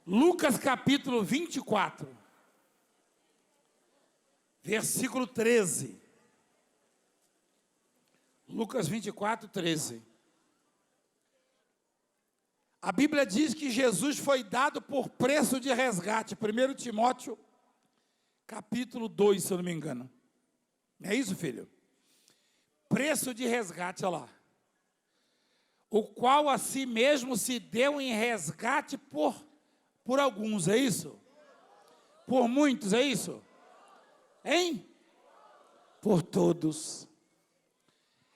Lucas capítulo 24, versículo 13. Lucas 24, 13. A Bíblia diz que Jesus foi dado por preço de resgate. 1 Timóteo, capítulo 2, se eu não me engano. Não é isso, filho? Preço de resgate, olha lá. O qual a si mesmo se deu em resgate por alguns, é isso? Por muitos, é isso? Hein? Por todos.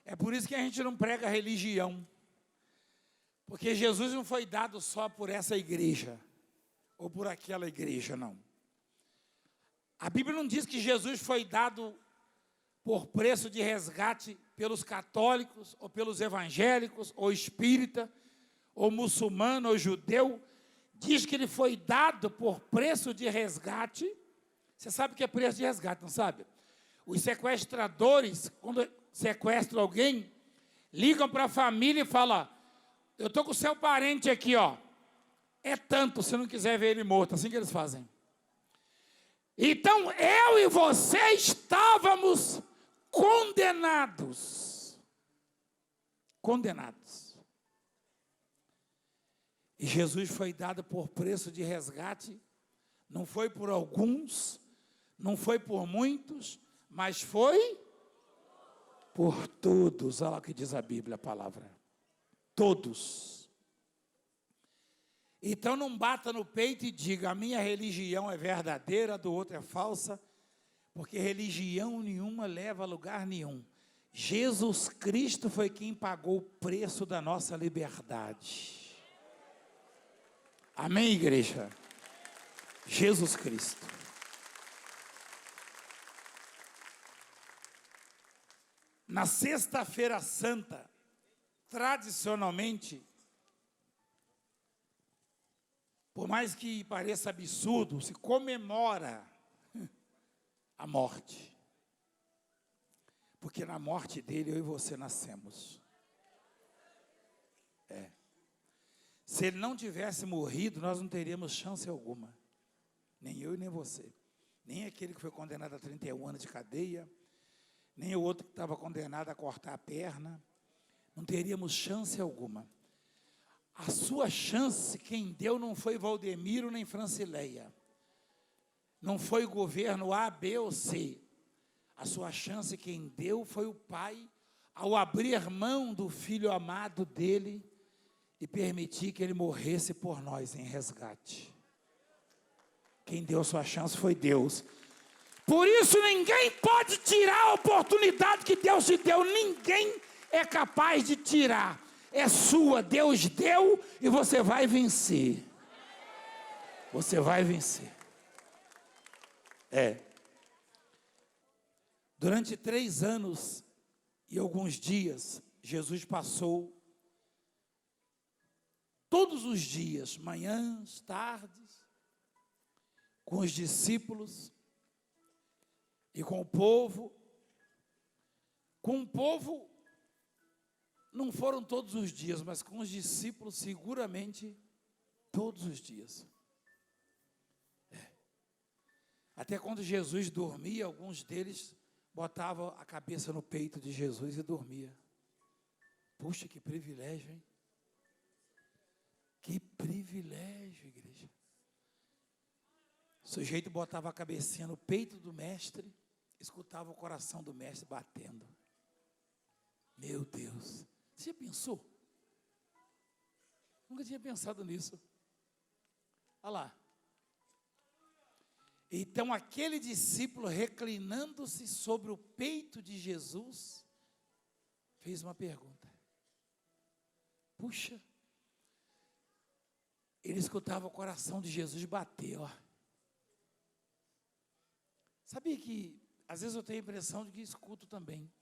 É por isso que a gente não prega religião. Porque Jesus não foi dado só por essa igreja, ou por aquela igreja, não. A Bíblia não diz que Jesus foi dado por preço de resgate pelos católicos, ou pelos evangélicos, ou espírita, ou muçulmano, ou judeu. Diz que ele foi dado por preço de resgate. Você sabe o que é preço de resgate, não sabe? Os sequestradores, quando sequestram alguém, ligam para a família e falam: eu estou com o seu parente aqui, ó. É tanto, se não quiser ver ele morto. Assim que eles fazem. Então, eu e você estávamos condenados. Condenados. E Jesus foi dado por preço de resgate, não foi por alguns, não foi por muitos, mas foi por todos. Olha lá o que diz a Bíblia, a palavra. Todos. Então não bata no peito e diga: a minha religião é verdadeira, a do outro é falsa, porque religião nenhuma leva a lugar nenhum. Jesus Cristo foi quem pagou o preço da nossa liberdade. Amém, igreja? Jesus Cristo. Na Sexta-feira Santa, tradicionalmente, por mais que pareça absurdo, se comemora a morte. Porque na morte dele, eu e você nascemos. Se ele não tivesse morrido, nós não teríamos chance alguma. Nem eu e nem você. Nem aquele que foi condenado a 31 anos de cadeia. Nem o outro que estava condenado a cortar a perna. Não teríamos chance alguma. A sua chance, quem deu não foi Valdemiro nem Francileia. Não foi o governo A, B ou C. A sua chance, quem deu foi o Pai, ao abrir mão do Filho amado dele e permitir que ele morresse por nós em resgate. Quem deu sua chance foi Deus. Por isso ninguém pode tirar a oportunidade que Deus te deu. Ninguém é capaz de tirar. É sua, Deus deu e você vai vencer. Você vai vencer. Durante 3 anos e alguns dias, Jesus passou todos os dias, manhãs, tardes, com os discípulos e com o povo. Com o povo, não foram todos os dias, mas com os discípulos, seguramente, todos os dias. Até quando Jesus dormia, alguns deles botavam a cabeça no peito de Jesus e dormia. Puxa, que privilégio, hein? Que privilégio, igreja. O sujeito botava a cabecinha no peito do mestre, escutava o coração do mestre batendo. Meu Deus, você já pensou? Nunca tinha pensado nisso. Olha lá. Então aquele discípulo, reclinando-se sobre o peito de Jesus, fez uma pergunta. Puxa, ele escutava o coração de Jesus bater, ó. Sabia que, às vezes eu tenho a impressão de que escuto também.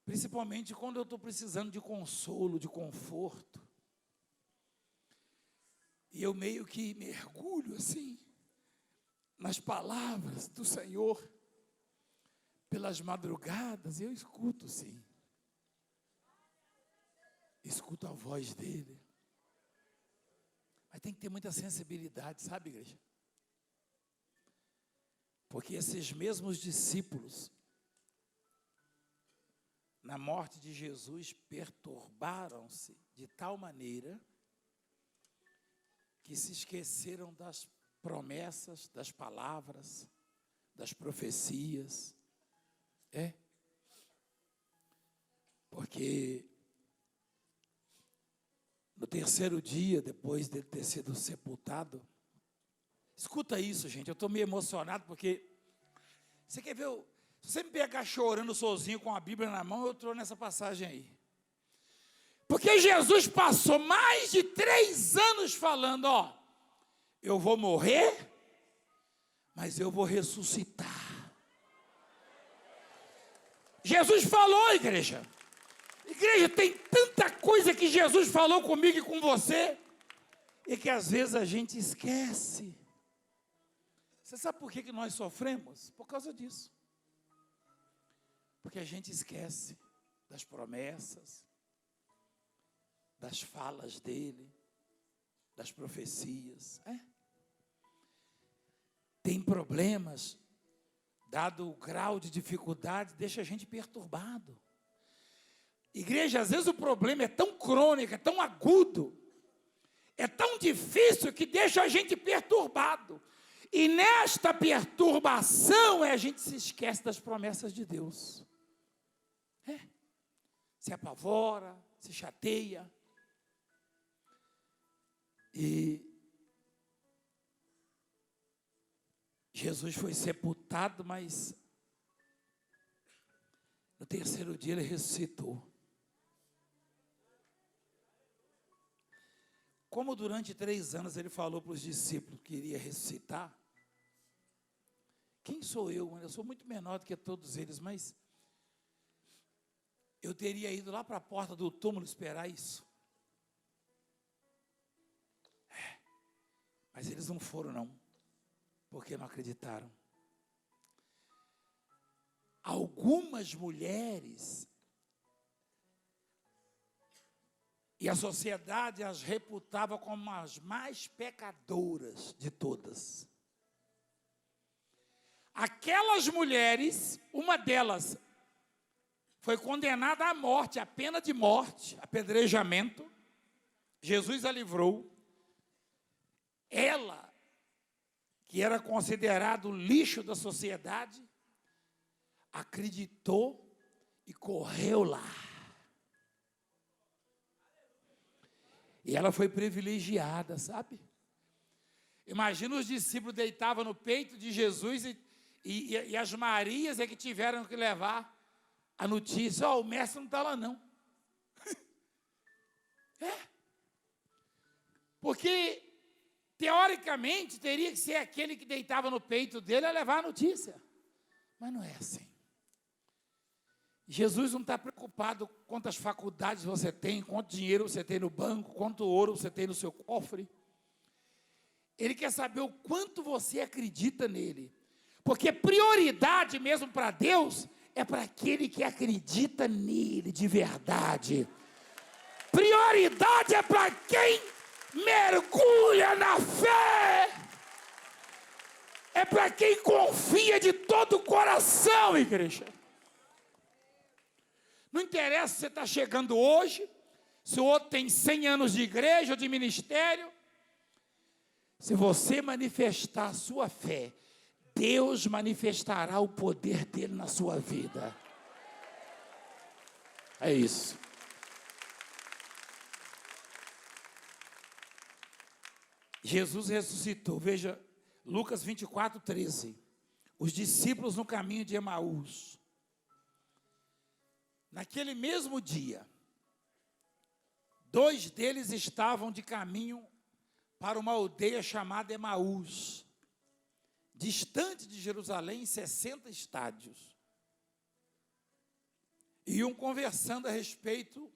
Principalmente quando eu estou precisando de consolo, de conforto. E eu meio que mergulho assim, nas palavras do Senhor. pelas madrugadas, eu escuto sim. Escuto a voz dele. Mas tem que ter muita sensibilidade, sabe, igreja? Porque esses mesmos discípulos, na morte de Jesus, perturbaram-se de tal maneira que se esqueceram das promessas, das palavras, das profecias. Porque no terceiro dia, depois dele ter sido sepultado, escuta isso, gente, eu estou meio emocionado, porque você quer ver, se você me pegar chorando sozinho com a Bíblia na mão, eu estou nessa passagem aí. Porque Jesus passou mais de 3 anos falando, eu vou morrer, mas eu vou ressuscitar. Jesus falou, igreja. Igreja, tem tanta coisa que Jesus falou comigo e com você, e que às vezes a gente esquece. Você sabe por que nós sofremos? Por causa disso. Porque a gente esquece das promessas, das falas dele, das profecias. Tem problemas, dado o grau de dificuldade, deixa a gente perturbado. Igreja, às vezes o problema é tão crônico, é tão agudo, é tão difícil que deixa a gente perturbado. E nesta perturbação a gente se esquece das promessas de Deus. Se apavora, se chateia. E Jesus foi sepultado, mas no terceiro dia ele ressuscitou. Como durante 3 anos ele falou para os discípulos que iria ressuscitar, quem sou eu? Eu sou muito menor do que todos eles, mas eu teria ido lá para a porta do túmulo esperar isso. Mas eles não foram não, porque não acreditaram. Algumas mulheres, e a sociedade as reputava como as mais pecadoras de todas. Aquelas mulheres, uma delas foi condenada à morte, à pena de morte, apedrejamento. Jesus a livrou. Ela, que era considerado o lixo da sociedade, acreditou e correu lá. E ela foi privilegiada, sabe? Imagina os discípulos deitavam no peito de Jesus e as Marias é que tiveram que levar a notícia, o mestre não está lá não. Porque, teoricamente, teria que ser aquele que deitava no peito dele a levar a notícia. Mas não é assim. Jesus não está preocupado com quantas faculdades você tem, quanto dinheiro você tem no banco, quanto ouro você tem no seu cofre. Ele quer saber o quanto você acredita nele. Porque prioridade mesmo para Deus é para aquele que acredita nele de verdade. Prioridade é para quem mergulha na fé. É para quem confia de todo o coração, igreja. Não interessa se você está chegando hoje, se o outro tem 100 anos de igreja ou de ministério. Se você manifestar a sua fé, Deus manifestará o poder dele na sua vida. É isso. Jesus ressuscitou. Veja, Lucas 24, 13. Os discípulos no caminho de Emaús. Naquele mesmo dia, 2 deles estavam de caminho para uma aldeia chamada Emaús, distante de Jerusalém, 60 estádios. Iam conversando a respeito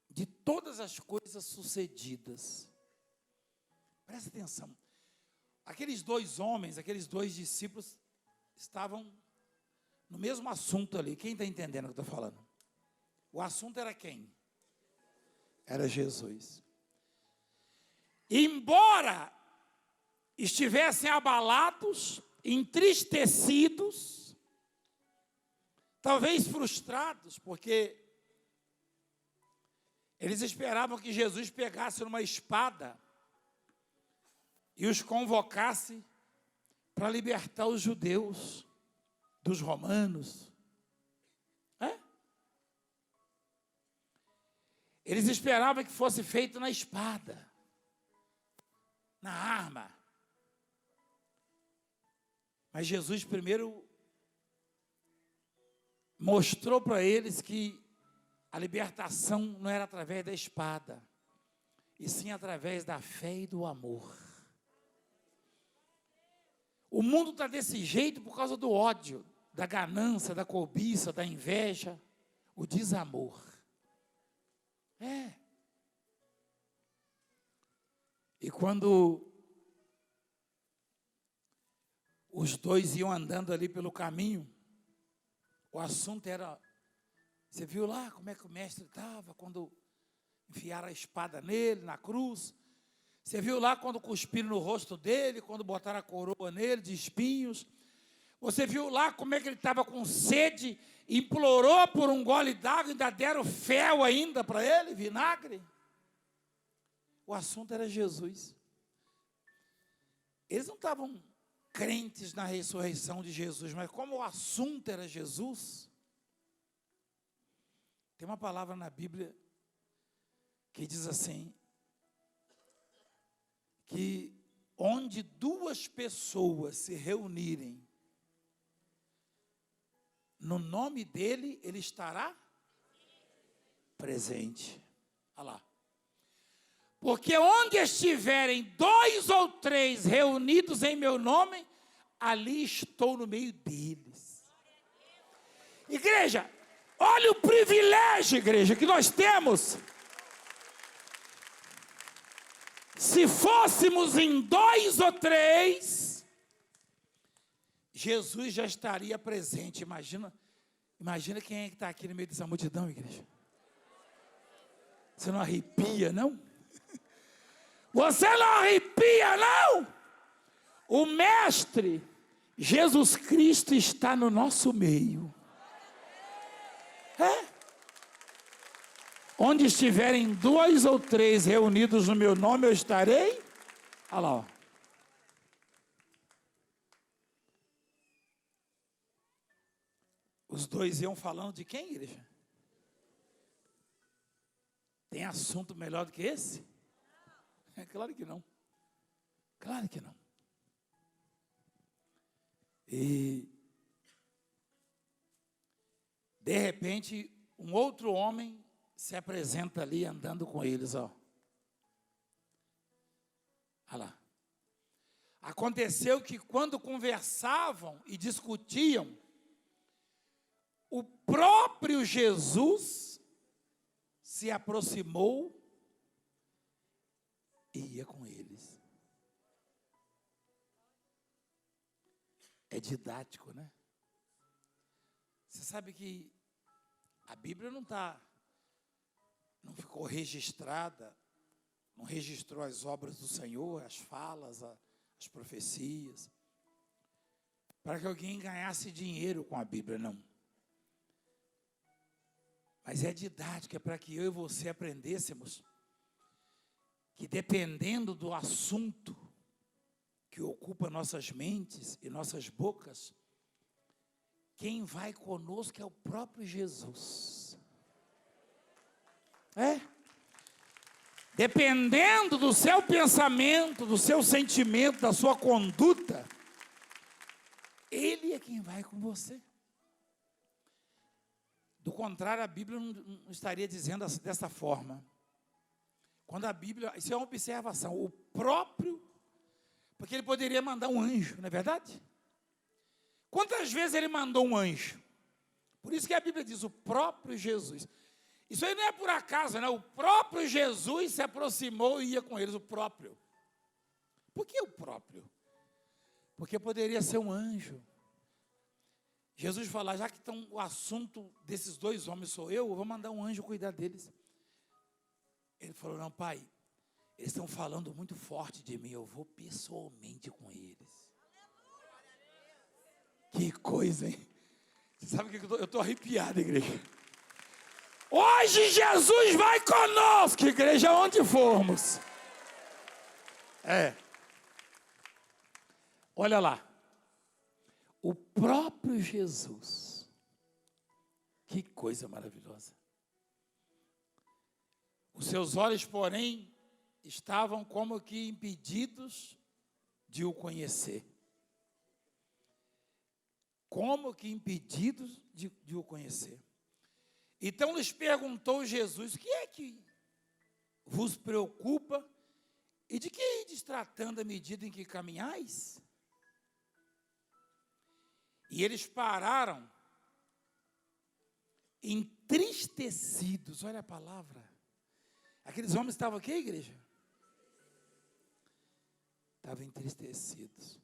de todas as coisas sucedidas. Presta atenção. Aqueles 2 homens, aqueles 2 discípulos, estavam no mesmo assunto ali. Quem está entendendo o que eu estou falando? O assunto era quem? Era Jesus. Embora estivessem abalados, entristecidos, talvez frustrados, porque eles esperavam que Jesus pegasse uma espada e os convocasse para libertar os judeus dos romanos. Eles esperavam que fosse feito na espada, na arma. Mas Jesus primeiro mostrou para eles que a libertação não era através da espada, e sim através da fé e do amor. O mundo está desse jeito por causa do ódio, da ganância, da cobiça, da inveja, o desamor. E quando os dois iam andando ali pelo caminho, o assunto era, você viu lá como é que o mestre estava quando enfiaram a espada nele, na cruz? Você viu lá quando cuspiram no rosto dele, quando botaram a coroa nele de espinhos? Você viu lá como é que ele estava com sede, implorou por um gole d'água, ainda deram fel ainda para ele, vinagre? O assunto era Jesus. Eles não estavam crentes na ressurreição de Jesus, mas como o assunto era Jesus, tem uma palavra na Bíblia que diz assim, que onde duas pessoas se reunirem no nome dele, ele estará presente. Olha lá. Porque onde estiverem 2 ou 3 reunidos em meu nome, ali estou no meio deles. Igreja, olha o privilégio, igreja, que nós temos. Se fôssemos em 2 ou 3, Jesus já estaria presente. Imagina quem é que está aqui no meio dessa multidão, igreja. Você não arrepia, não? Você não arrepia, não? O Mestre, Jesus Cristo, está no nosso meio. Onde estiverem 2 ou 3 reunidos no meu nome, eu estarei. Olha lá, ó. Os dois iam falando de quem, igreja? Tem assunto melhor do que esse? É claro que não. Claro que não. E, de repente, um outro homem se apresenta ali andando com eles, ó. Olha lá. Aconteceu que quando conversavam e discutiam, o próprio Jesus se aproximou e ia com eles. É didático, né? Você sabe que a Bíblia não ficou registrada, não registrou as obras do Senhor, as falas, as profecias, para que alguém ganhasse dinheiro com a Bíblia, não. Mas é didática para que eu e você aprendêssemos que dependendo do assunto que ocupa nossas mentes e nossas bocas, quem vai conosco é o próprio Jesus. Dependendo do seu pensamento, do seu sentimento, da sua conduta, Ele é quem vai com você. Do contrário, a Bíblia não estaria dizendo dessa forma. Quando a Bíblia, isso é uma observação, o próprio, porque ele poderia mandar um anjo, não é verdade? Quantas vezes ele mandou um anjo? Por isso que a Bíblia diz, o próprio Jesus. Isso aí não é por acaso, não. O próprio Jesus se aproximou e ia com eles, o próprio. Por que o próprio? Porque poderia ser um anjo. Jesus falou, já que o assunto desses dois homens sou eu vou mandar um anjo cuidar deles. Ele falou, não, pai, eles estão falando muito forte de mim, eu vou pessoalmente com eles. Que coisa, hein? Você sabe que eu estou arrepiado, igreja. Hoje Jesus vai conosco, igreja, onde formos. Olha lá. O próprio Jesus. Que coisa maravilhosa. Os seus olhos, porém, estavam como que impedidos de o conhecer. Como que impedidos de o conhecer. Então lhes perguntou Jesus, o que é que vos preocupa e de que ides tratando à medida em que caminhais? E eles pararam, entristecidos, olha a palavra. Aqueles homens estavam aqui, igreja? Estavam entristecidos.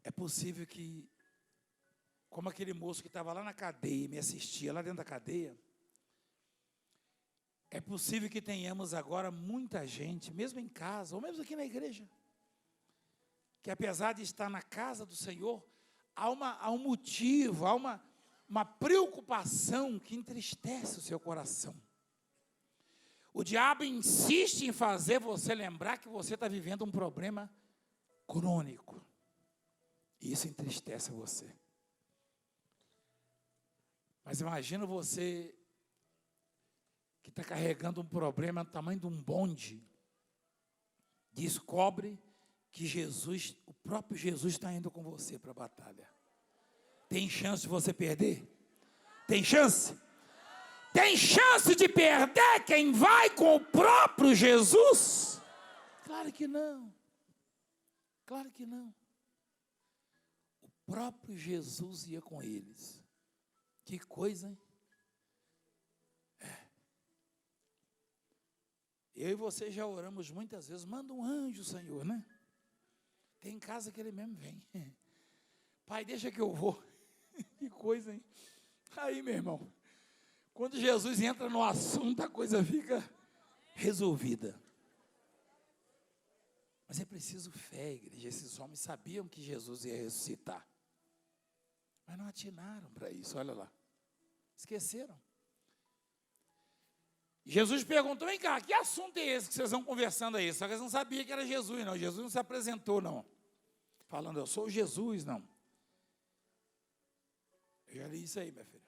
É possível que, como aquele moço que estava lá na cadeia e me assistia, lá dentro da cadeia, é possível que tenhamos agora muita gente, mesmo em casa, ou mesmo aqui na igreja, que apesar de estar na casa do Senhor, há um motivo, há uma preocupação que entristece o seu coração. O diabo insiste em fazer você lembrar que você está vivendo um problema crônico. E isso entristece você. Mas imagina você que está carregando um problema do tamanho de um bonde, descobre que Jesus, o próprio Jesus está indo com você para a batalha. Tem chance de você perder? Tem chance? Tem chance de perder quem vai com o próprio Jesus? Claro que não. Claro que não. O próprio Jesus ia com eles. Que coisa, hein? Eu e você já oramos muitas vezes, manda um anjo, Senhor, né? Tem casa que ele mesmo vem. Pai, deixa que eu vou. Que coisa, hein? Aí, meu irmão, quando Jesus entra no assunto, a coisa fica resolvida. Mas é preciso fé, igreja. Esses homens sabiam que Jesus ia ressuscitar. Mas não atinaram para isso, olha lá. Esqueceram. Jesus perguntou, vem cá, que assunto é esse que vocês vão conversando aí? Só que eles não sabiam que era Jesus, não. Jesus não se apresentou, não. Falando, eu sou Jesus, não. Eu já li isso aí, minha filha.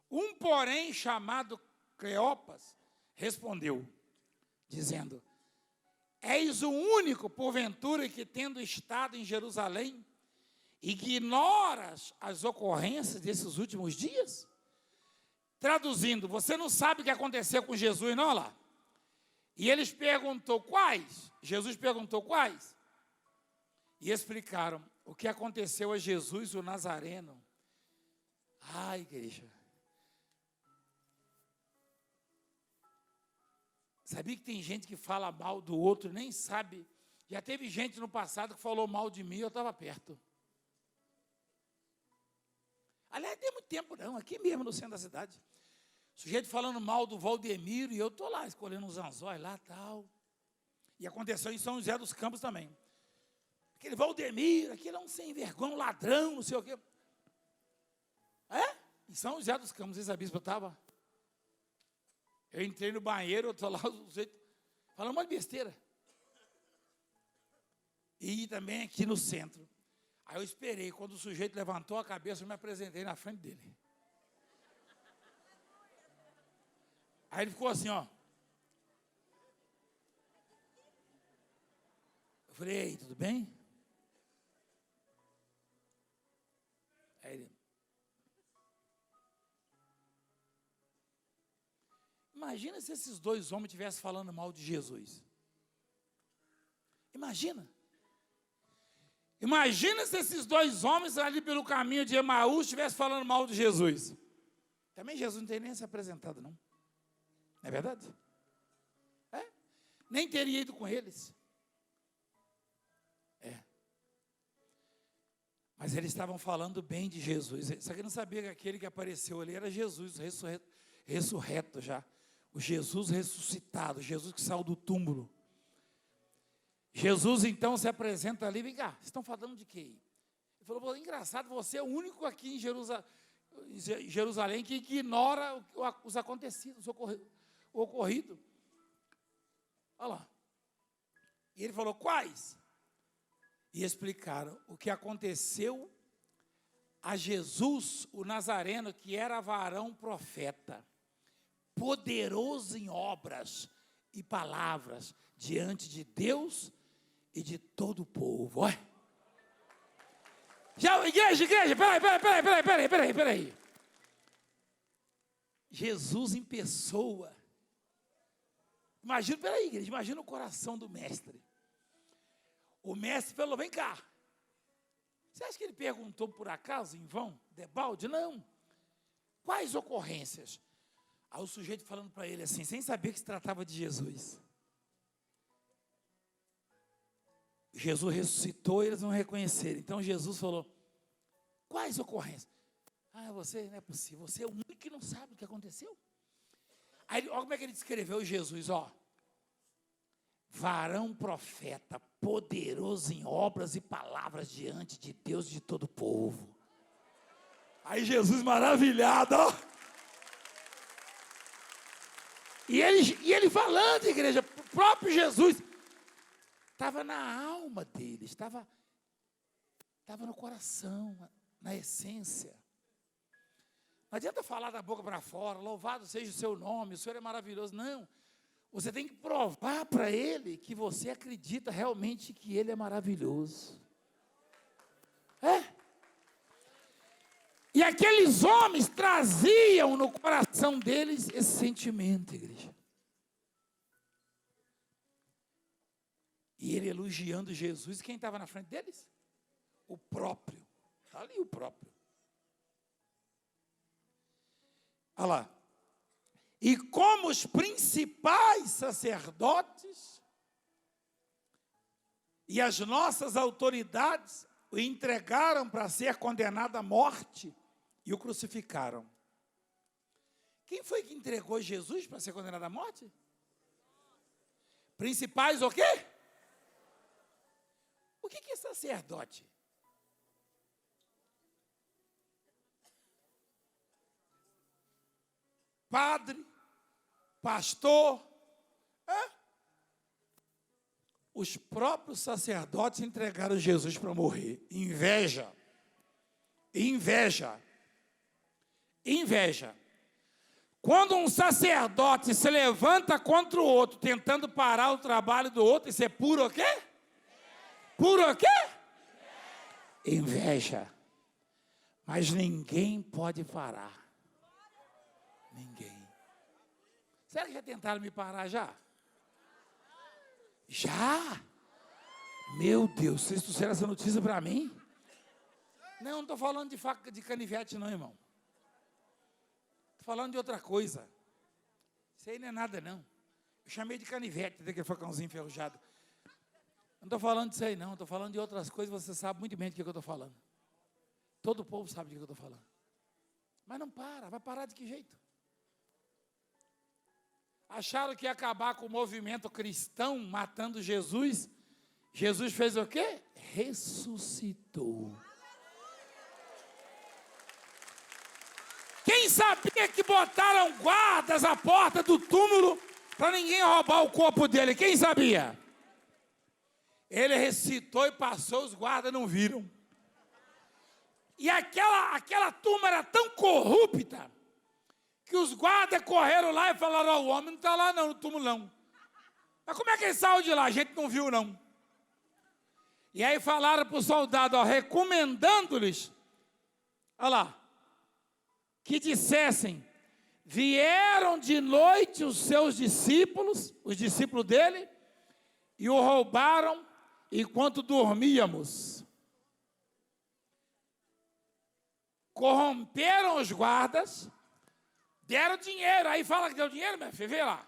Um, porém, chamado Cleopas, respondeu, dizendo, és o único, porventura, que tendo estado em Jerusalém, ignoras as ocorrências desses últimos dias? Traduzindo, você não sabe o que aconteceu com Jesus, não, lá? E eles perguntou, quais? Jesus perguntou, quais? E explicaram o que aconteceu a Jesus, o Nazareno. Ah, igreja. Sabia que tem gente que fala mal do outro, nem sabe. Já teve gente no passado que falou mal de mim, eu estava perto. Aliás, não tem muito tempo não, aqui mesmo no centro da cidade. Sujeito falando mal do Valdemiro, e eu estou lá, escolhendo uns anzóis lá e tal. E aconteceu em São José dos Campos também. Aquele Valdemiro, aquele é um sem vergonha, um ladrão, não sei o quê. Em São José dos Campos, esse bispo estava. Eu entrei no banheiro, eu estou lá, o sujeito falando um monte de besteira. E também aqui no centro. Aí eu esperei, quando o sujeito levantou a cabeça, eu me apresentei na frente dele. Aí ele ficou assim, ó. Eu falei, ei, tudo bem? Aí ele... Imagina se esses dois homens estivessem falando mal de Jesus. Imagina. Imagina se esses dois homens ali pelo caminho de Emaús estivessem falando mal de Jesus. Também Jesus não tem nem se apresentado, não. Não é verdade? Nem teria ido com eles. Mas eles estavam falando bem de Jesus. Só que não sabia que aquele que apareceu ali era Jesus, ressurreto já. O Jesus ressuscitado, Jesus que saiu do túmulo. Jesus então se apresenta ali, vem cá, vocês estão falando de quê? Ele falou, engraçado, você é o único aqui em Jerusalém que ignora os acontecidos, o ocorrido. Olha lá. E ele falou, quais? E explicaram o que aconteceu a Jesus, o Nazareno, que era varão profeta, poderoso em obras e palavras diante de Deus e de todo o povo. Olha. Já, igreja, peraí. Jesus em pessoa. Imagina, igreja, imagina o coração do mestre. O mestre falou, vem cá. Você acha que ele perguntou por acaso, em vão, debalde? Não. Quais ocorrências? Aí o sujeito falando para ele assim, sem saber que se tratava de Jesus. Jesus ressuscitou e eles não reconheceram. Então Jesus falou, quais ocorrências? Você não é possível, você é o único que não sabe o que aconteceu. Aí, olha como é que ele descreveu Jesus, varão profeta, poderoso em obras e palavras diante de Deus e de todo o povo. Aí Jesus maravilhado, E ele falando, igreja, o próprio Jesus, estava na alma dele, estava no coração, na essência. Não adianta falar da boca para fora, louvado seja o seu nome, o Senhor é maravilhoso. Não, você tem que provar para ele que você acredita realmente que ele é maravilhoso. E aqueles homens traziam no coração deles esse sentimento, igreja. E ele elogiando Jesus, quem estava na frente deles? O próprio. Está ali o próprio. Olha lá. E como os principais sacerdotes e as nossas autoridades o entregaram para ser condenado à morte e o crucificaram. Quem foi que entregou Jesus para ser condenado à morte? Principais o quê? O que é sacerdote? Padre, pastor, os próprios sacerdotes entregaram Jesus para morrer. Inveja. Quando um sacerdote se levanta contra o outro, tentando parar o trabalho do outro, isso é puro o quê? Puro o quê? Inveja. Mas ninguém pode parar. Ninguém. Será que já tentaram me parar já? Já? Meu Deus, vocês trouxeram essa notícia para mim? Não estou falando de faca de canivete não, irmão. Estou falando de outra coisa. Isso aí não é nada não. Eu chamei de canivete, daquele facãozinho enferrujado. Não estou falando disso aí não, estou falando de outras coisas, você sabe muito bem do que eu estou falando. Todo o povo sabe do que eu estou falando. Mas não para, vai parar de que jeito? Acharam que ia acabar com o movimento cristão matando Jesus. Jesus fez o quê? Ressuscitou. Quem sabia que botaram guardas à porta do túmulo para ninguém roubar o corpo dele? Quem sabia? Ele ressuscitou e passou, os guardas não viram. E aquela turma era tão corrupta que os guardas correram lá e falaram, o homem não está lá não, no túmulo não. Mas como é que ele saiu de lá? A gente não viu não. E aí falaram para o soldado, recomendando-lhes, olha lá, que dissessem, vieram de noite os seus discípulos, os discípulos dele, e o roubaram enquanto dormíamos. Corromperam os guardas, deram dinheiro, aí fala que deu dinheiro, meu filho, vê lá.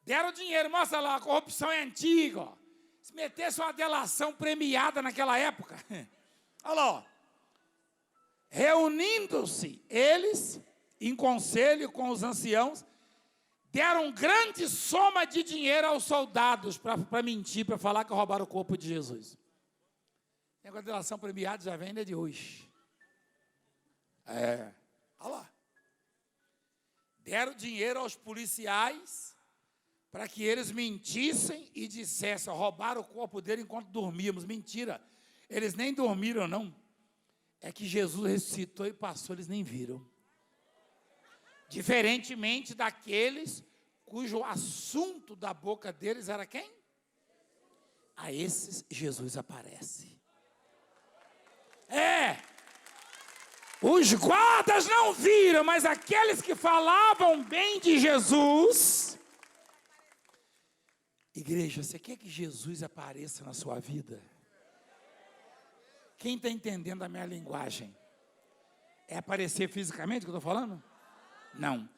Deram dinheiro, mostra lá, a corrupção é antiga, ó. Se metesse uma delação premiada naquela época, Olha lá, ó. Reunindo-se eles em conselho com os anciãos, deram grande soma de dinheiro aos soldados para mentir, para falar que roubaram o corpo de Jesus. A delação premiada já vem de hoje. Olha lá. Deram dinheiro aos policiais para que eles mentissem e dissessem, roubaram o corpo dele enquanto dormíamos. Mentira, eles nem dormiram não. É que Jesus ressuscitou e passou, eles nem viram. Diferentemente daqueles cujo assunto da boca deles era quem? A esses Jesus aparece. Os guardas não viram, mas aqueles que falavam bem de Jesus. Igreja, você quer que Jesus apareça na sua vida? Quem está entendendo a minha linguagem? É aparecer fisicamente que eu estou falando? Não.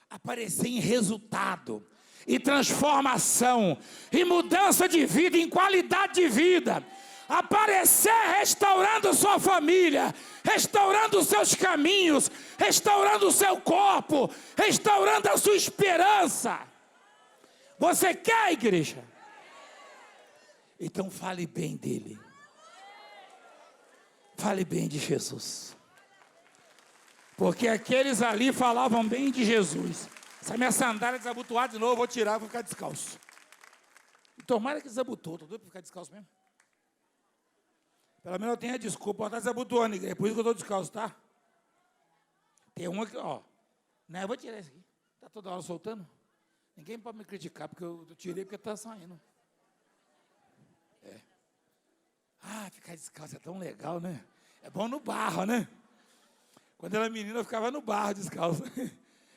Aparecer em resultado, em transformação, em mudança de vida, em qualidade de vida. Aparecer restaurando sua família, restaurando os seus caminhos, restaurando o seu corpo, restaurando a sua esperança. Você quer, igreja? Então fale bem dele. Fale bem de Jesus. Porque aqueles ali falavam bem de Jesus. Essa minha sandália desabotoada de novo, eu vou tirar e vou ficar descalço. E tomara que desabotou, estou doido para ficar descalço mesmo. Pelo menos eu tenho a desculpa, está desabotoando, igreja, é por isso que eu estou descalço, tá? Tem uma que, ó, não, eu vou tirar isso aqui, está toda hora soltando. Ninguém pode me criticar, porque eu tirei porque está saindo. Ficar descalço é tão legal, né? É bom no barro, né? Quando eu era menina, eu ficava no barro descalço.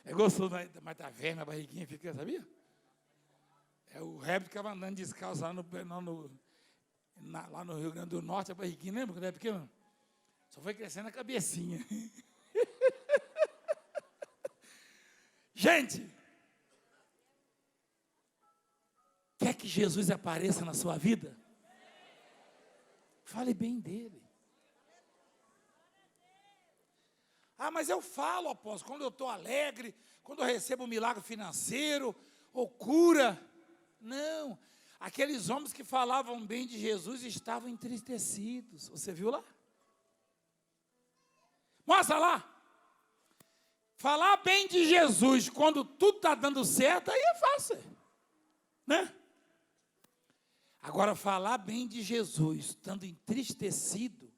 É gostoso, mas tá velho, a barriguinha fica, sabia? O Herbert ficava andando descalço lá no Rio Grande do Norte, a barriguinha, lembra quando era pequeno? Só foi crescendo a cabecinha. Gente, quer que Jesus apareça na sua vida? Fale bem dele. Mas eu falo, apóstolo, quando eu estou alegre, quando eu recebo um milagre financeiro, ou cura. Não, aqueles homens que falavam bem de Jesus estavam entristecidos. Você viu lá? Mostra lá. Falar bem de Jesus quando tudo está dando certo, aí é fácil, né? Agora, falar bem de Jesus, estando entristecido,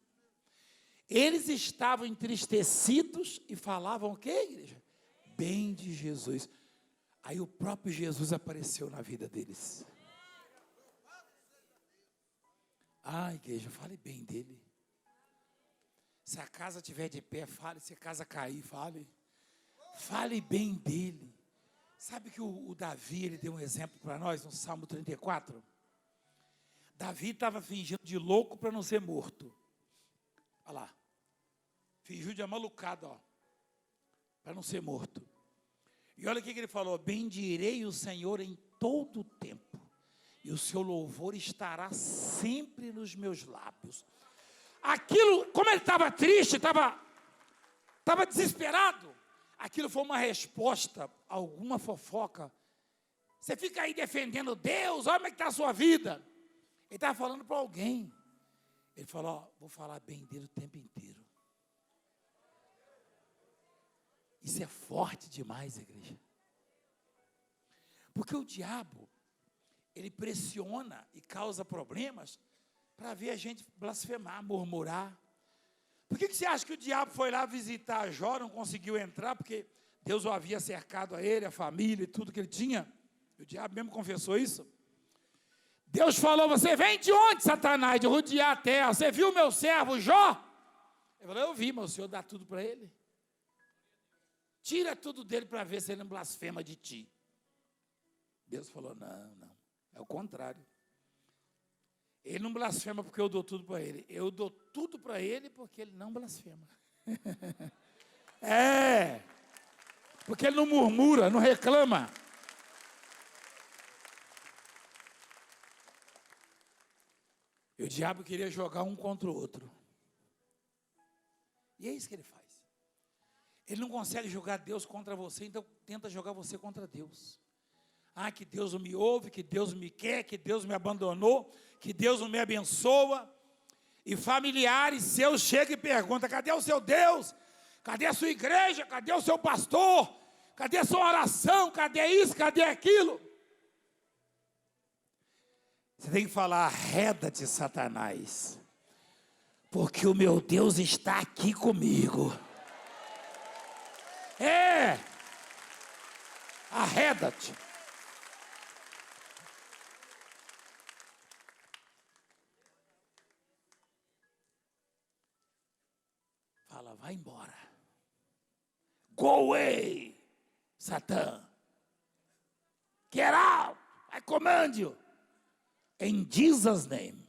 eles estavam entristecidos e falavam o quê, igreja? Bem de Jesus. Aí o próprio Jesus apareceu na vida deles. Igreja, fale bem dele. Se a casa estiver de pé, fale. Se a casa cair, fale. Fale bem dele. Sabe que o Davi, ele deu um exemplo para nós no Salmo 34? Davi estava fingindo de louco para não ser morto. Olha lá. Fingiu de amalucado, para não ser morto. E olha o que ele falou: bendirei o Senhor em todo o tempo, e o seu louvor estará sempre nos meus lábios. Aquilo, como ele estava triste, estava desesperado, aquilo foi uma resposta a alguma fofoca. Você fica aí defendendo Deus, olha como é que está a sua vida. Ele estava falando para alguém. Ele falou: vou falar bem dele o tempo inteiro. Isso é forte demais, igreja. Porque o diabo, ele pressiona e causa problemas para ver a gente blasfemar, murmurar. Por que você acha que o diabo foi lá visitar Jó, não conseguiu entrar? Porque Deus o havia cercado a ele, a família e tudo que ele tinha. O diabo mesmo confessou isso. Deus falou: você vem de onde, Satanás? De rodear a terra. Você viu o meu servo Jó? Ele falou: eu vi, mas o Senhor dá tudo para ele. Tira tudo dele para ver se ele não blasfema de ti. Deus falou: não, é o contrário. Ele não blasfema porque eu dou tudo para ele. Eu dou tudo para ele porque ele não blasfema. Porque ele não murmura, não reclama. E o diabo queria jogar um contra o outro. E é isso que ele faz. Ele não consegue jogar Deus contra você, então tenta jogar você contra Deus. Ah, que Deus não me ouve, que Deus me quer, que Deus me abandonou, que Deus não me abençoa. E familiares seus chegam e perguntam: cadê o seu Deus? Cadê a sua igreja? Cadê o seu pastor? Cadê a sua oração? Cadê isso? Cadê aquilo? Você tem que falar: arreda-te, Satanás, porque o meu Deus está aqui comigo. Arreda-te. Fala: vai embora. Go away, Satã. Get out. I command you. In Jesus' name.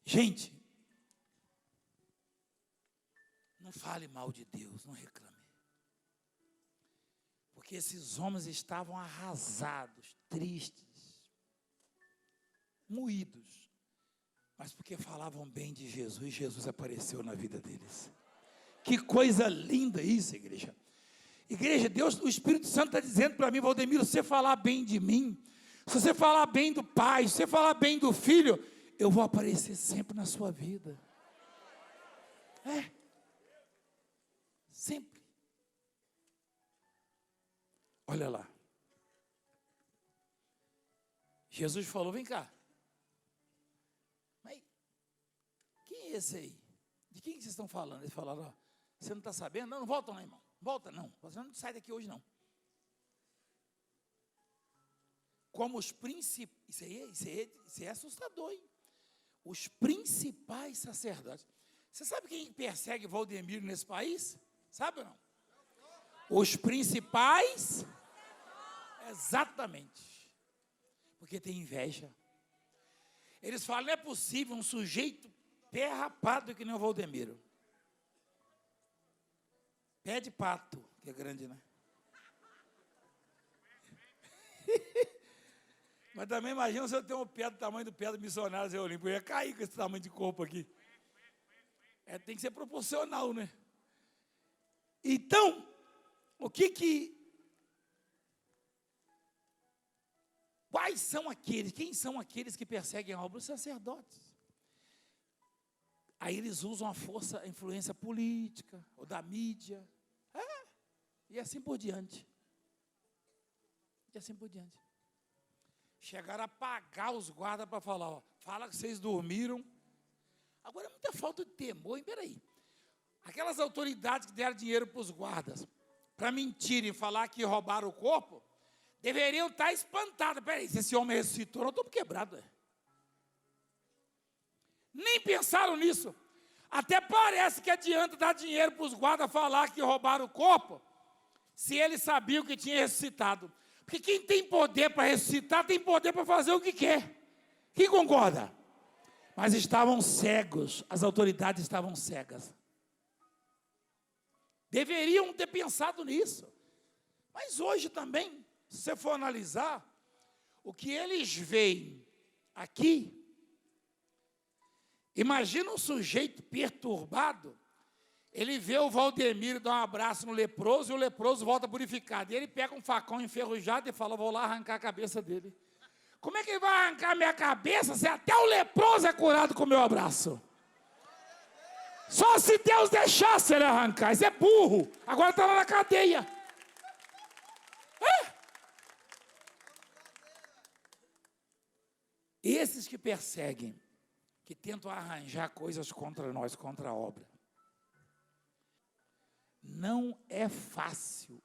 Gente, não fale mal de Deus, não reclame. Porque esses homens estavam arrasados, tristes, moídos. Mas porque falavam bem de Jesus, Jesus apareceu na vida deles. Que coisa linda isso, igreja. Igreja, Deus, o Espírito Santo está dizendo para mim: Valdemiro, se você falar bem de mim, se você falar bem do Pai, se você falar bem do Filho, eu vou aparecer sempre na sua vida. Sempre. Olha lá. Jesus falou: vem cá. Mas quem é esse aí? De quem vocês estão falando? Eles falaram: ó, você não está sabendo? Não, não volta não, irmão. Volta não. Você não sai daqui hoje não. Como os principais, isso é assustador, hein? Os principais sacerdotes. Você sabe quem persegue Valdemiro nesse país? Sabe ou não? Os principais, exatamente, porque tem inveja. Eles falam: não é possível um sujeito pé rapado que nem o Valdemiro. Pé de pato, que é grande, né? Mas também imagina se eu tenho um pé do tamanho do pé do missionário Zé Olímpio. Eu ia cair com esse tamanho de corpo aqui. Tem que ser proporcional, né? Então, quem são aqueles que perseguem a obra? Os sacerdotes. Aí eles usam a influência política, ou da mídia, e assim por diante. E assim por diante. Chegaram a pagar os guardas para falar: ó, fala que vocês dormiram. Agora é muita falta de temor, hein? Peraí. Aquelas autoridades que deram dinheiro para os guardas, para mentirem e falar que roubaram o corpo, deveriam estar espantadas. Peraí, se esse homem ressuscitou, nós estamos quebrados. Nem pensaram nisso. Até parece que adianta dar dinheiro para os guardas falar que roubaram o corpo, se eles sabiam que tinha ressuscitado. Porque quem tem poder para ressuscitar, tem poder para fazer o que quer. Quem concorda? Mas estavam cegos, as autoridades estavam cegas. Deveriam ter pensado nisso. Mas hoje também, se você for analisar, o que eles veem aqui, imagina um sujeito perturbado, ele vê o Valdemiro dar um abraço no leproso e o leproso volta purificado. E ele pega um facão enferrujado e fala: vou lá arrancar a cabeça dele. Como é que ele vai arrancar minha cabeça se até o leproso é curado com o meu abraço? Só se Deus deixasse ele arrancar. Isso é burro. Agora está lá na cadeia. Esses que perseguem, que tentam arranjar coisas contra nós, contra a obra. Não é fácil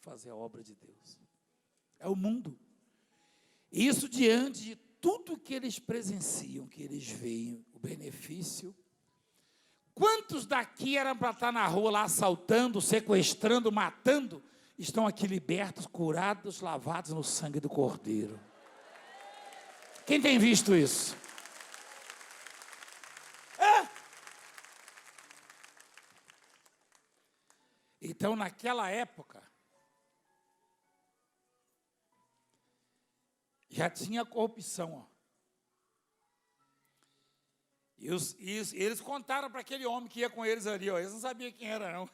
fazer a obra de Deus. É o mundo. Isso diante de tudo que eles presenciam, que eles veem, o benefício. Quantos daqui eram para estar na rua lá assaltando, sequestrando, matando, estão aqui libertos, curados, lavados no sangue do Cordeiro? Quem tem visto isso? Então, naquela época, já tinha corrupção. E eles contaram para aquele homem que ia com eles ali, ó, eles não sabiam quem era, não.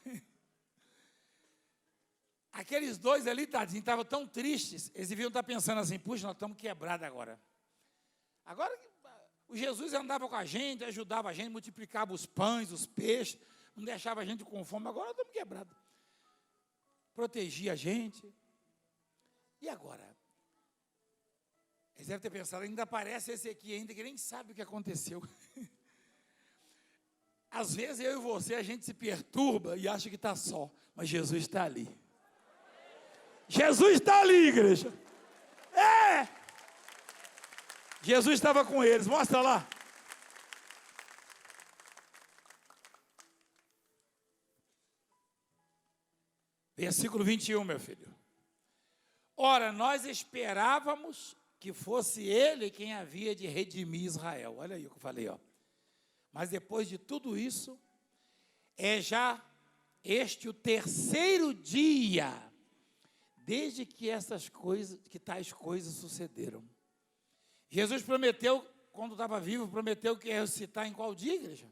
Aqueles dois ali, tadinho, estavam tão tristes, eles deviam estar pensando assim, puxa, nós estamos quebrados agora. Agora, o Jesus andava com a gente, ajudava a gente, multiplicava os pães, os peixes, não deixava a gente com fome, agora nós estamos quebrados. Protegia a gente. E agora? Eles devem ter pensado, ainda aparece esse aqui ainda, que nem sabe o que aconteceu. Às vezes eu e você, a gente se perturba e acha que está só, mas Jesus está ali. Jesus está ali, igreja. É! Jesus estava com eles, mostra lá. Versículo 21, meu filho. Ora, nós esperávamos que fosse ele quem havia de redimir Israel. Olha aí o que eu falei, ó. Mas depois de tudo isso, é já este o terceiro dia desde que tais coisas sucederam. Jesus prometeu, quando estava vivo, prometeu que ia ressuscitar em qual dia, igreja?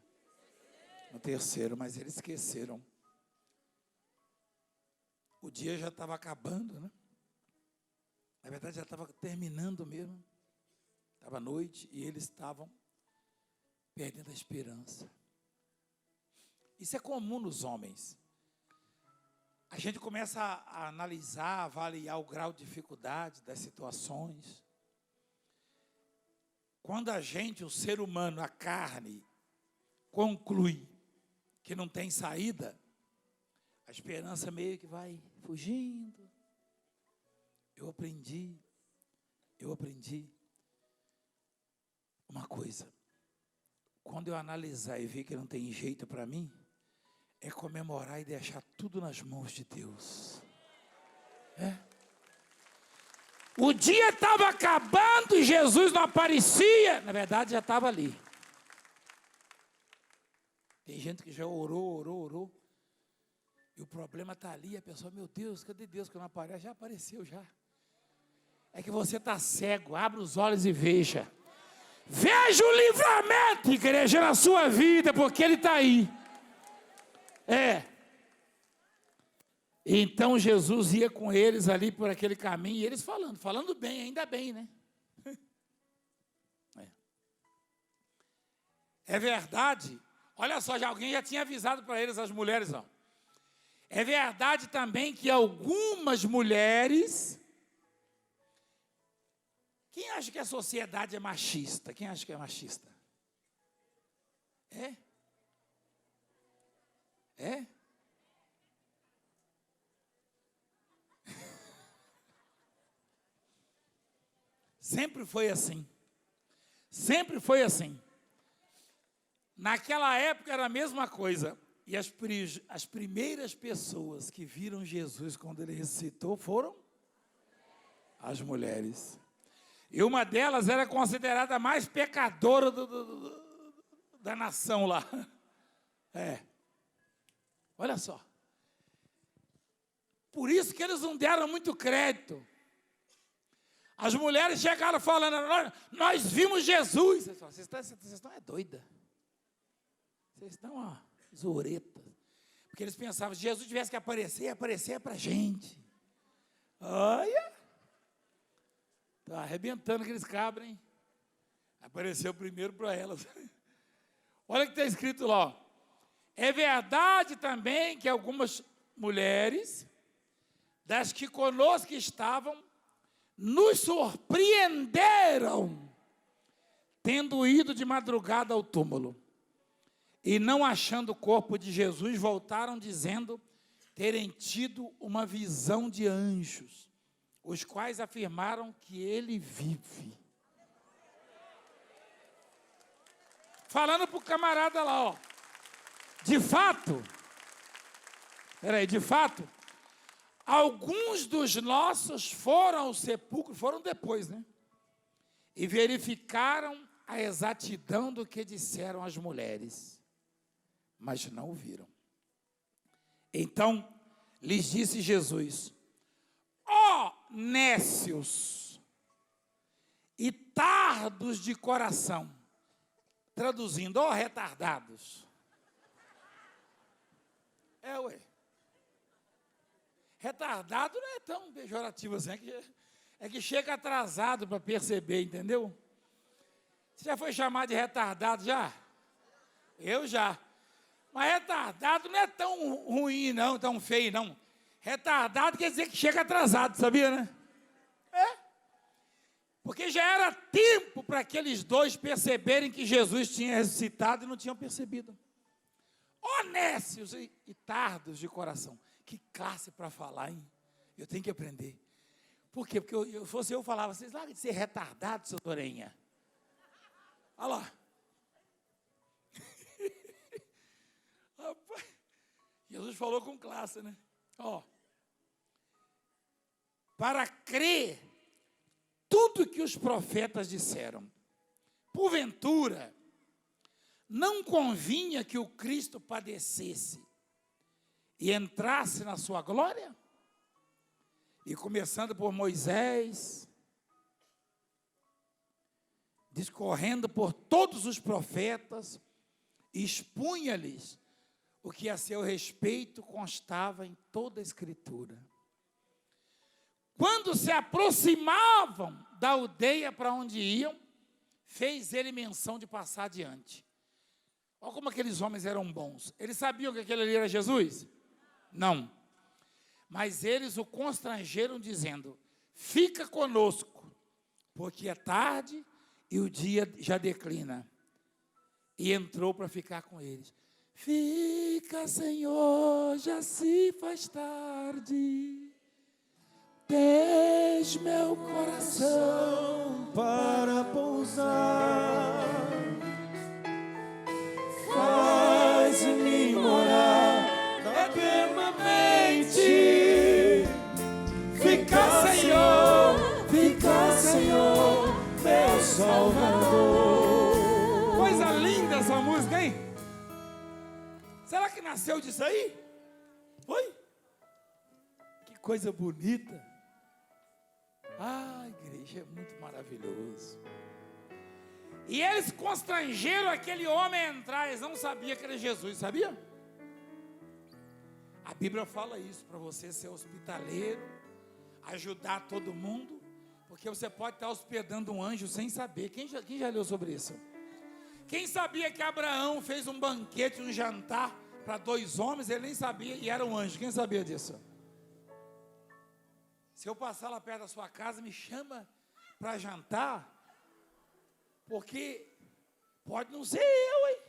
No terceiro, mas eles esqueceram. O dia já estava acabando, né? Na verdade, já estava terminando mesmo. Estava noite e eles estavam perdendo a esperança. Isso é comum nos homens. A gente começa a analisar, a avaliar o grau de dificuldade das situações. Quando a gente, o ser humano, a carne, conclui que não tem saída, a esperança meio que vai fugindo. Eu aprendi uma coisa. Quando eu analisar e ver que não tem jeito para mim, é comemorar e deixar tudo nas mãos de Deus. É. O dia estava acabando e Jesus não aparecia. Na verdade, já estava ali. Tem gente que já orou. E o problema está ali. A pessoa, meu Deus, cadê Deus que não aparece? Já apareceu, já. É que você está cego. Abra os olhos e veja. Veja o livramento, igreja, na sua vida, porque Ele está aí. É. Então Jesus ia com eles ali por aquele caminho, e eles falando bem, ainda bem, né? É verdade. Olha só, alguém já tinha avisado para eles, as mulheres, ó. É verdade também que algumas mulheres... Quem acha que a sociedade é machista? Quem acha que é machista? É? É? Sempre foi assim. Sempre foi assim. Naquela época era a mesma coisa. E as primeiras pessoas que viram Jesus quando Ele ressuscitou foram as mulheres. E uma delas era considerada a mais pecadora da nação lá. É. Olha só. Por isso que eles não deram muito crédito. As mulheres chegaram falando, nós vimos Jesus. Vocês estão doida. Vocês estão uma zureta. Porque eles pensavam, se Jesus tivesse que aparecer para a gente. Olha. Está arrebentando aqueles cabras, hein? Apareceu primeiro para elas. Olha o que está escrito lá. Ó. É verdade também que algumas mulheres, das que conosco estavam, nos surpreenderam, tendo ido de madrugada ao túmulo. E não achando o corpo de Jesus, voltaram dizendo terem tido uma visão de anjos, os quais afirmaram que ele vive. Falando para o camarada lá, ó. De fato, alguns dos nossos foram ao sepulcro, foram depois, né? E verificaram a exatidão do que disseram as mulheres, mas não o viram. Então, lhes disse Jesus, ó nécios e tardos de coração, traduzindo, ó, retardados. Ué. Retardado não é tão pejorativo assim, é que chega atrasado para perceber, entendeu? Você já foi chamado de retardado, já? Eu já. Mas retardado não é tão ruim, não, tão feio, não. Retardado quer dizer que chega atrasado, sabia, né? Porque já era tempo para aqueles dois perceberem que Jesus tinha ressuscitado e não tinham percebido. Honestos e tardos de coração. Que classe para falar, hein? Eu tenho que aprender. Por quê? Porque eu falava, vocês largam de ser retardado, seu Dorenha. Olha lá. Rapaz, Jesus falou com classe, né? Ó. Para crer tudo que os profetas disseram. Porventura, não convinha que o Cristo padecesse e entrasse na sua glória? E começando por Moisés, discorrendo por todos os profetas, expunha-lhes o que a seu respeito constava em toda a Escritura. Quando se aproximavam da aldeia para onde iam, fez ele menção de passar adiante. Olha como aqueles homens eram bons. Eles sabiam que aquele ali era Jesus? Não. Mas eles o constrangeram dizendo, fica conosco, porque é tarde e o dia já declina. E entrou para ficar com eles. Fica, Senhor, já se faz tarde. Tens meu coração para pousar. Faz-me morar eternamente. Fica, Senhor, meu Salvador. Coisa linda essa música, hein? Será que nasceu disso aí? Foi? Que coisa bonita. Ah, igreja, é muito maravilhoso. E eles constrangeram aquele homem a entrar, eles não sabiam que era Jesus, sabia? A Bíblia fala isso, para você ser hospitaleiro, ajudar todo mundo, porque você pode estar hospedando um anjo sem saber. Quem já leu sobre isso? Quem sabia que Abraão fez um banquete, um jantar para 2 homens, ele nem sabia, e era um anjo. Quem sabia disso? Se eu passar lá perto da sua casa, me chama para jantar, porque pode não ser eu, hein?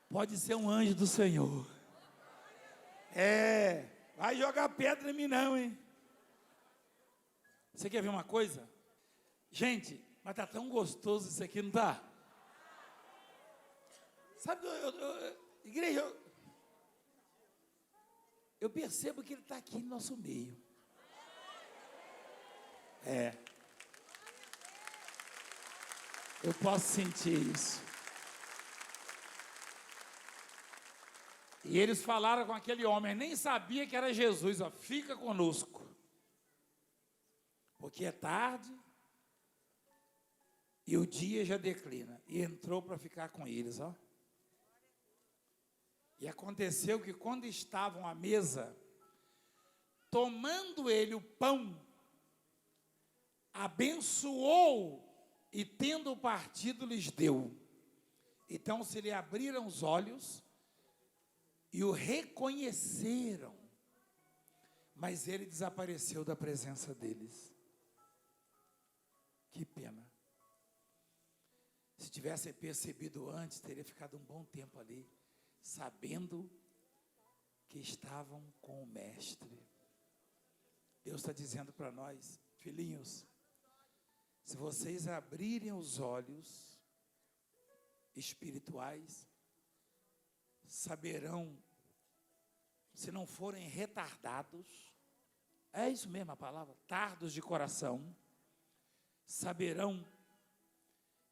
Pode ser um anjo do Senhor. Vai jogar pedra em mim não, hein? Você quer ver uma coisa? Gente, mas tá tão gostoso isso aqui, não tá? Sabe, igreja, eu percebo que ele está aqui no nosso meio. Eu posso sentir isso. E eles falaram com aquele homem, nem sabia que era Jesus, ó, fica conosco, porque é tarde e o dia já declina. E entrou para ficar com eles, ó. E aconteceu que quando estavam à mesa, tomando ele o pão, abençoou e tendo partido lhes deu. Então se lhe abriram os olhos e o reconheceram, mas ele desapareceu da presença deles. Que pena. Se tivessem percebido antes, teria ficado um bom tempo ali, sabendo que estavam com o Mestre. Deus está dizendo para nós, filhinhos, se vocês abrirem os olhos espirituais, saberão, se não forem retardados, é isso mesmo a palavra, tardos de coração, saberão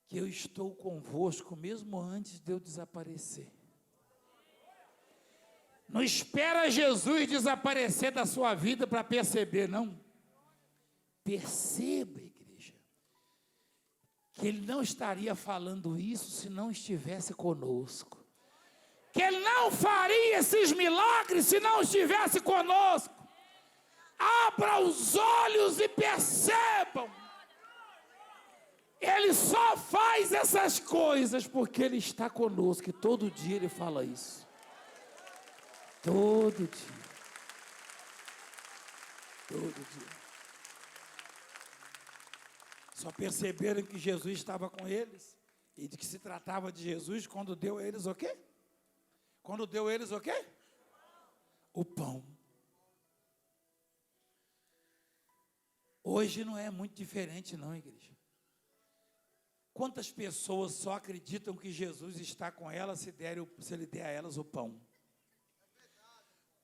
que eu estou convosco mesmo antes de eu desaparecer. Não espera Jesus desaparecer da sua vida para perceber, não. Perceba, igreja, que Ele não estaria falando isso se não estivesse conosco. Que Ele não faria esses milagres se não estivesse conosco. Abra os olhos e percebam. Ele só faz essas coisas porque Ele está conosco. E todo dia Ele fala isso. Todo dia. Todo dia. Só perceberam que Jesus estava com eles e de que se tratava de Jesus quando deu a eles o quê? Quando deu a eles o quê? O pão. Hoje não é muito diferente não, igreja. Quantas pessoas só acreditam que Jesus está com elas se Ele der a elas o pão?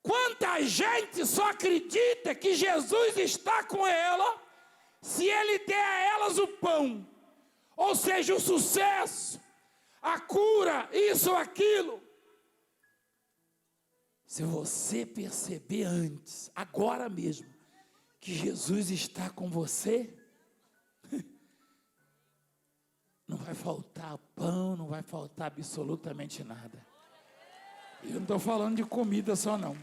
Quanta gente só acredita que Jesus está com ela se Ele der a elas o pão? Ou seja, o sucesso, a cura, isso ou aquilo. Se você perceber antes, agora mesmo, que Jesus está com você, não vai faltar pão, não vai faltar absolutamente nada. Eu não estou falando de comida só não.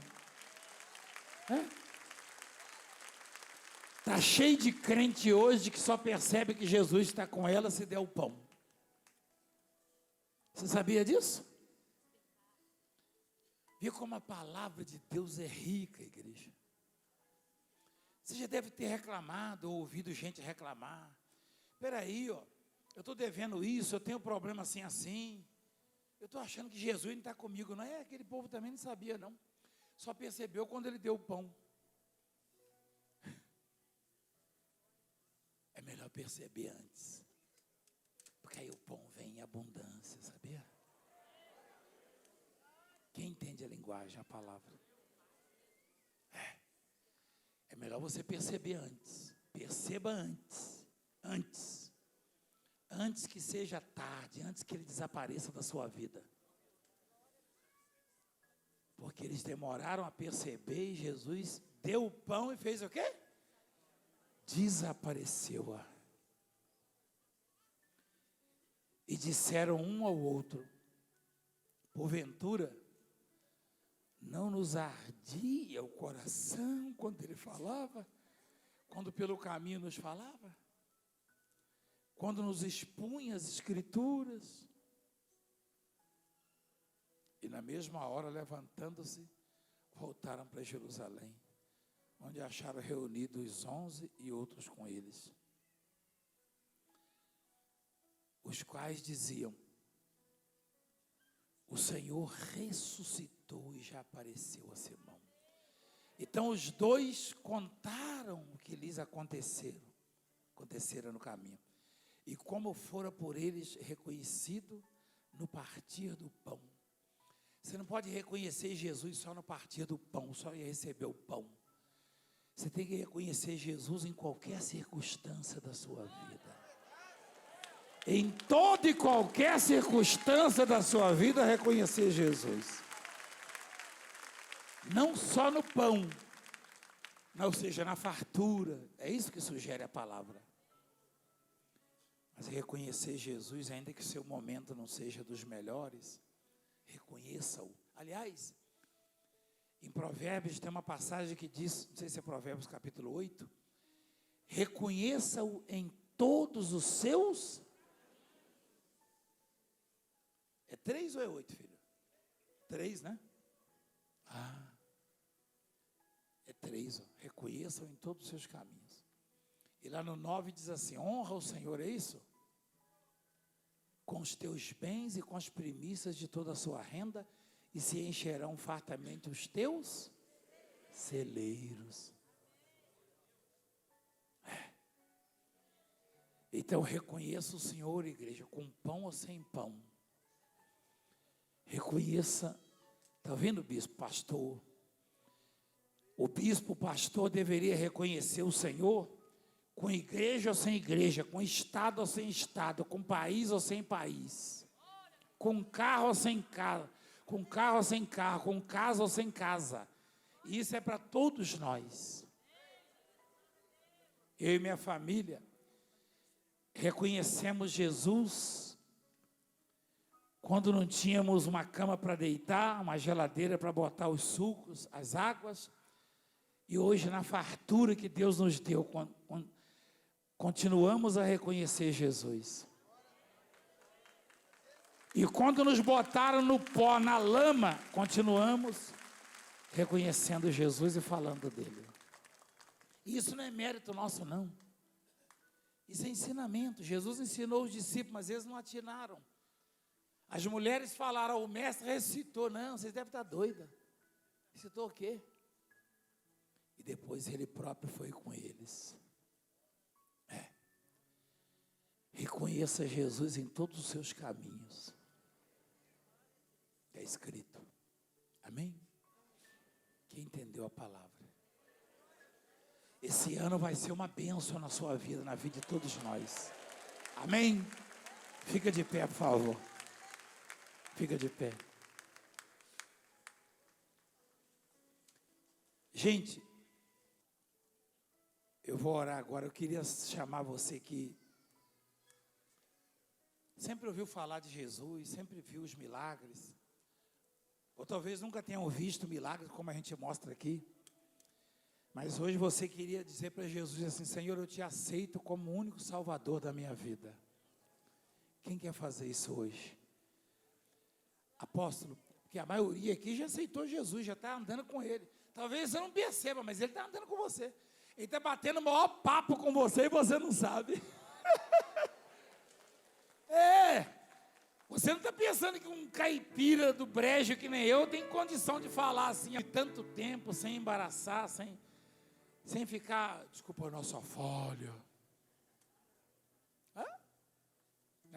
Está cheio de crente hoje que só percebe que Jesus está com ela se der o pão. Você sabia disso? Viu como a palavra de Deus é rica, igreja? Você já deve ter reclamado ou ouvido gente reclamar. Espera aí, ó, eu estou devendo isso, eu tenho um problema assim, assim. Eu estou achando que Jesus não está comigo. Não é? Aquele povo também não sabia, não. Só percebeu quando Ele deu o pão. É melhor perceber antes. Porque aí o pão vem em abundância, sabia? Quem entende a linguagem, a palavra? É melhor você perceber antes. Perceba antes. Antes. Antes que seja tarde, antes que Ele desapareça da sua vida. Porque eles demoraram a perceber e Jesus deu o pão e fez o quê? Desapareceu. E disseram um ao outro: porventura, não nos ardia o coração quando Ele falava? Quando pelo caminho nos falava? Quando nos expunha as Escrituras? E na mesma hora, levantando-se, voltaram para Jerusalém, onde acharam reunidos os 11 e outros com eles, os quais diziam: o Senhor ressuscitou e já apareceu a Simão. Então os dois contaram o que lhes acontecera no caminho, e como fora por eles reconhecido no partir do pão. Você não pode reconhecer Jesus só no partir do pão, só em receber o pão. Você tem que reconhecer Jesus em qualquer circunstância da sua vida. Em toda e qualquer circunstância da sua vida, reconhecer Jesus. Não só no pão, ou seja, na fartura. É isso que sugere a palavra. Mas reconhecer Jesus, ainda que o seu momento não seja dos melhores, reconheça-o. Aliás, em Provérbios tem uma passagem que diz, não sei se é Provérbios capítulo 8, reconheça-o em todos os seus. É 3 ou é 8, filho? 3, né? É 3, ó. Reconheça-o em todos os seus caminhos. E lá no 9 diz assim: honra o Senhor, é isso? Com os teus bens e com as primícias de toda a sua renda, e se encherão fartamente os teus celeiros. Então reconheça o Senhor, igreja, com pão ou sem pão. Reconheça, está vendo, bispo, pastor? O bispo, o pastor deveria reconhecer o Senhor com igreja ou sem igreja, com estado ou sem estado, com país ou sem país, com carro ou sem carro, com carro ou sem carro, com casa ou sem casa. E isso é para todos nós. Eu e minha família, reconhecemos Jesus quando não tínhamos uma cama para deitar, uma geladeira para botar os sucos, as águas, e hoje na fartura que Deus nos deu, continuamos a reconhecer Jesus. E quando nos botaram no pó, na lama, continuamos reconhecendo Jesus e falando dele. Isso não é mérito nosso, não. Isso é ensinamento. Jesus ensinou os discípulos, mas eles não atinaram. As mulheres falaram, o mestre recitou. Não, vocês devem estar doidas. Recitou o quê? E depois ele próprio foi com eles. Reconheça Jesus em todos os seus caminhos. É escrito. Amém? Quem entendeu a palavra? Esse ano vai ser uma bênção na sua vida, na vida de todos nós. Amém? Fica de pé, por favor. Fica de pé. Gente, eu vou orar agora. Eu queria chamar você que sempre ouviu falar de Jesus, sempre viu os milagres. Ou talvez nunca tenham visto milagres como a gente mostra aqui. Mas hoje você queria dizer para Jesus assim, Senhor, eu te aceito como o único salvador da minha vida. Quem quer fazer isso hoje? Apóstolo, porque a maioria aqui já aceitou Jesus, já está andando com ele. Talvez você não perceba, mas ele está andando com você. Ele está batendo o maior papo com você e você não sabe. Você não está pensando que um caipira do brejo que nem eu tem condição de falar assim há tanto tempo, sem embaraçar, sem ficar, desculpa a nossa falha.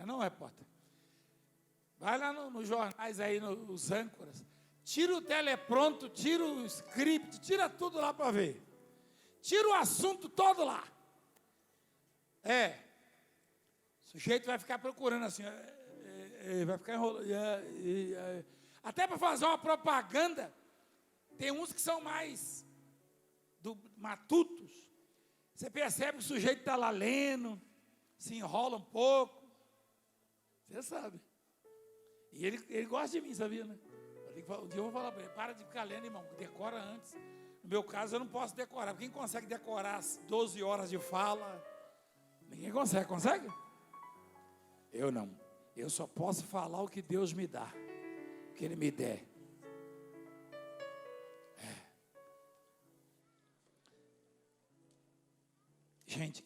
Não é, Potter? Vai lá nos jornais aí, nos âncoras. Tira o telepronto, tira o script, tira tudo lá para ver. Tira o assunto todo lá. O sujeito vai ficar procurando assim, vai ficar enrolando. Até para fazer uma propaganda, tem uns que são mais matutos. Você percebe que o sujeito está lá lendo, se enrola um pouco. Você sabe. E ele gosta de mim, sabia, né? Um dia eu vou falar para ele, para de ficar lendo, irmão, decora antes. No meu caso, eu não posso decorar. Quem consegue decorar as 12 horas de fala? Ninguém consegue, consegue? Eu não. Eu só posso falar o que Deus me dá, o que Ele me der. Gente,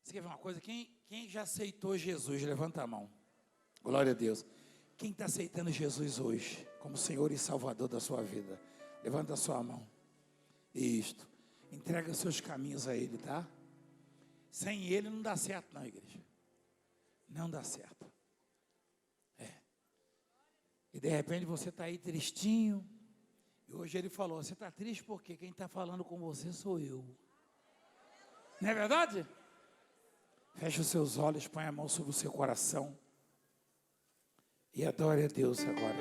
você quer ver uma coisa? Quem já aceitou Jesus, levanta a mão. Glória a Deus. Quem está aceitando Jesus hoje, como Senhor e Salvador da sua vida? Levanta a sua mão. Isto. Entrega os seus caminhos a Ele, tá? Sem Ele não dá certo não, igreja. Não dá certo. E de repente você está aí tristinho. E hoje Ele falou, você está triste porque quem está falando com você sou eu. Não é verdade? Feche os seus olhos, põe a mão sobre o seu coração. E adore a Deus agora.